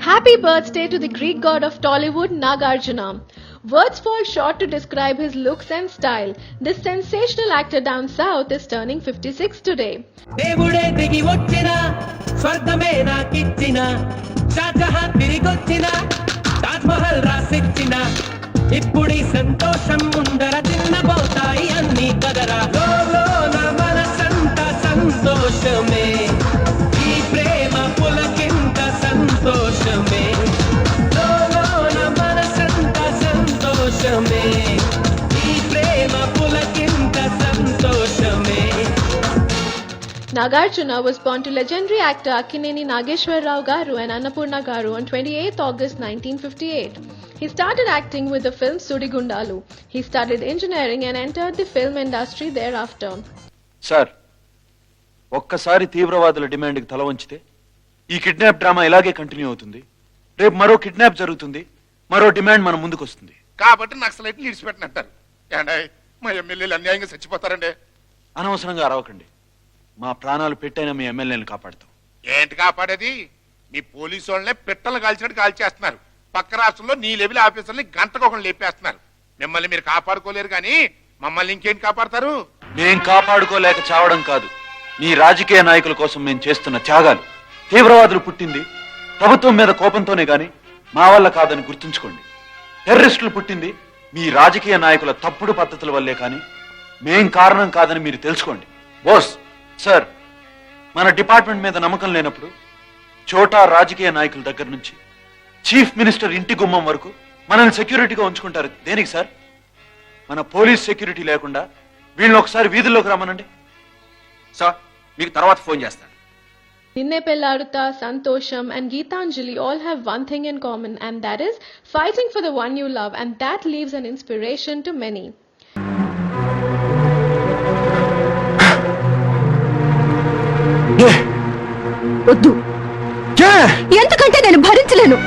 Happy birthday to the Greek god of Tollywood, Nagarjuna. Words fall short to describe his looks and style. This sensational actor down south is turning 56 today. దేవుడే దిగి వచ్చిన స్వర్గమే నాకిచ్చిన షాజహాన్ తిరిగొచ్చిన తాజ్ మహల్ రాసిచ్చిన ఇప్పుడీ సంతోషం ముందర తిన్నబోతాయి అన్ని కదరా లోన మనసంత సంతోషమే ఈ ప్రేమ పులకింత సంతోషమే లోన మనసంత సంతోషమే ఈ ప్రేమ పులకింత సంతోషమే. Nagarjuna was born to legendary actor Akkineni Nageshwar Rao Garu and Annapurna Garu on 28th August 1958. He started acting with the film Sudigundalu. He studied engineering and entered the film industry thereafter. Sir, ఒక్కసారి తీవ్రవాదుల డిమాండ్కి తల వంచితే ఈ kidnap drama ఇలాగే continue అవుతుంది. రేపు మరో kidnap జరుగుతుంది, మరో demand మన ముందుకు వస్తుంది. కాబట్టి నక్సలైట్లు ఇడిచిపెట్టినట్టారు. ఏండే మా ఎమ్మెల్యేలు అన్యాయంగా చచ్చిపోతారండి. అనవసరంగా అరవకండి. మా ప్రాణాలు పెట్టైనా మీ ఎమ్మెల్యేని కాపాడుతాం. ఏంటి కాపాడేది? మీ పోలీసు వాళ్ళనే పిట్టలు కాల్చినట్టు కాల్చేస్తున్నారు. పక్క రాష్ట్రంలో నీ లెవెల్ ఆఫీసర్ని గంటకొకరు లేపేస్తున్నారు. మిమ్మల్ని మీరు కాపాడుకోలేరు కానీ మమ్మల్ని ఇంకేంటి కాపాడతారు? మేం కాపాడుకోలేక చావడం కాదు, మీ రాజకీయ నాయకుల కోసం మేము చేస్తున్న త్యాగాలు. తీవ్రవాదులు పుట్టింది ప్రభుత్వం మీద కోపంతోనే గాని మా వల్ల కాదని గుర్తుంచుకోండి. టెర్రరిస్టులు పుట్టింది మీ రాజకీయ నాయకుల తప్పుడు పద్ధతుల వల్లే కానీ మేం కారణం కాదని మీరు తెలుసుకోండి. బోస్ సార్, మన డిపార్ట్మెంట్ మీద నమ్మకం లేనప్పుడు చోటా రాజకీయ నాయకుల దగ్గర నుంచి చీఫ్ మినిస్టర్ ఇంటి గుమ్మం వరకు మనల్ని సెక్యూరిటీగా ఉంచుకుంటారు. దేనికి సార్? మన పోలీస్ సెక్యూరిటీ లేకుండా వీళ్ళని ఒకసారి వీధుల్లోకి రమ్మనండి. సార్, మీకు తర్వాత ఫోన్ చేస్తాను. Ninne Pelladuta, Santosham and Geetanjali all have one thing in common, and that is fighting for the one you love, and that leaves an inspiration to many. వద్దు, ఎందుకంటే నేను భరించలేను.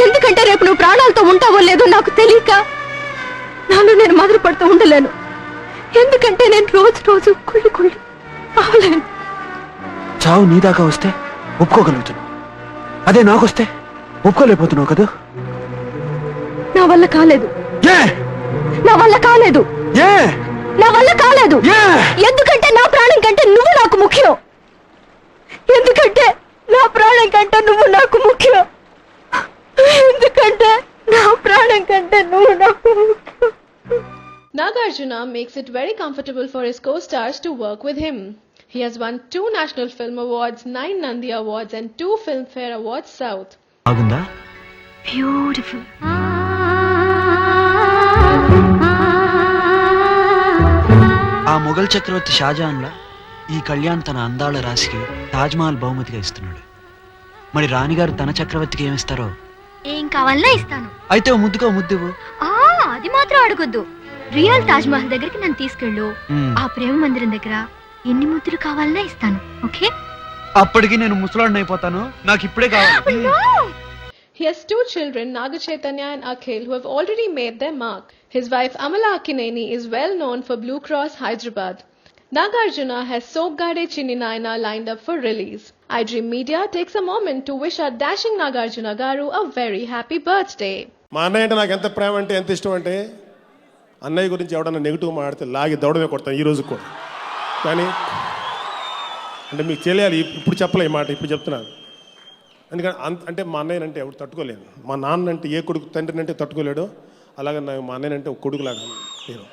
ఎందుకంటే రేపు నువ్వు ప్రాణాలతో ఉంటావో లేదో నాకు తెలియక నాలో నేను మొదలుపడుతూ ఉండలేను. ఎందుకంటే నేను రోజు రోజు కుళ్ళి అవలేను. చావు నీ దాకా వస్తే ఒప్పుకోగలుగుతున్నావు, అదే నాకొస్తే ఒప్పుకోలేకపోతున్నావు కదా. నా వల్ల కాలేదు, నా వల్ల కాలేదు, నా వల్ల కాలేదు. ఎందుకంటే నా ప్రాణం కంటే నువ్వు నాకు ముఖ్యం. ఎందుకంటే నా ప్రాణం కంటే నువ్వు నాకు ముఖ్యం. ఎందుకంటే నా ప్రాణం కంటే నువ్వు నాకు ముఖ్యం. Nagarjuna makes it very comfortable for his co-stars to work with him. He has won 2 National Film Awards, 9 Nandi Awards and 2 Filmfare Awards South. బాగుందా? బ్యూటిఫుల్. ఆ మొఘల్ చక్రవర్తి షాజహాన్లా ఈ కళ్యాణ్ తన అందాల రాశికి తాజ్మహల్ బహుమతిగా ఇస్తున్నాడు. మరి రాణిగారు తన చక్రవర్తికి ఏమిస్తారో? ఏం కావాలన్నా ఇస్తాను. అయితే ఓ ముద్దుగా ముద్దువు. అది మాత్రం అడగొద్దు. రియల్ తాజ్ మహల్ దగ్గరికి నన్ను తీసుకెళ్ళు. ఆ ప్రేమ మందిరం దగ్గర ఎన్ని ముద్దులు కావాలన్నా ఇస్తాను. ఓకే? అప్పటికి నేను ముసలాడిని అయిపోతాను. నాకు ఇప్పుడే కావాలి. He has 2 children, Naga Chaitanya and Akhil, who have already made their mark. His wife Amala Akkineni is well known for Blue Cross Hyderabad. Nagarjuna has Sogade Chinni Naina lined up for release. iDream Media takes a moment to wish our dashing Nagarjuna Garu a very happy birthday. మా అన్నయ్య అంటే నాకు ఎంత ప్రేమ అంటే ఎంత ఇష్టం అంటే అన్నయ్య గురించి ఎవడన్నా నెగిటివ్ మాడితే లాగి దౌడమే కొడతాను ఈ రోజు కూడా. కానీ అంటే మీకు తెలియాలి, ఇప్పుడు చెప్పలే ఈ మాట, ఇప్పుడు చెప్తున్నాను. ఎందుకంటే అంటే మా అన్నయ్య అంటే ఎవరు తట్టుకోలేను. మా నాన్న అంటే ఏ కొడుకు తండ్రిని అంటే తట్టుకోలేడు, అలాగే మా అన్నయ్య అంటే ఒక కొడుకులాగా నేను.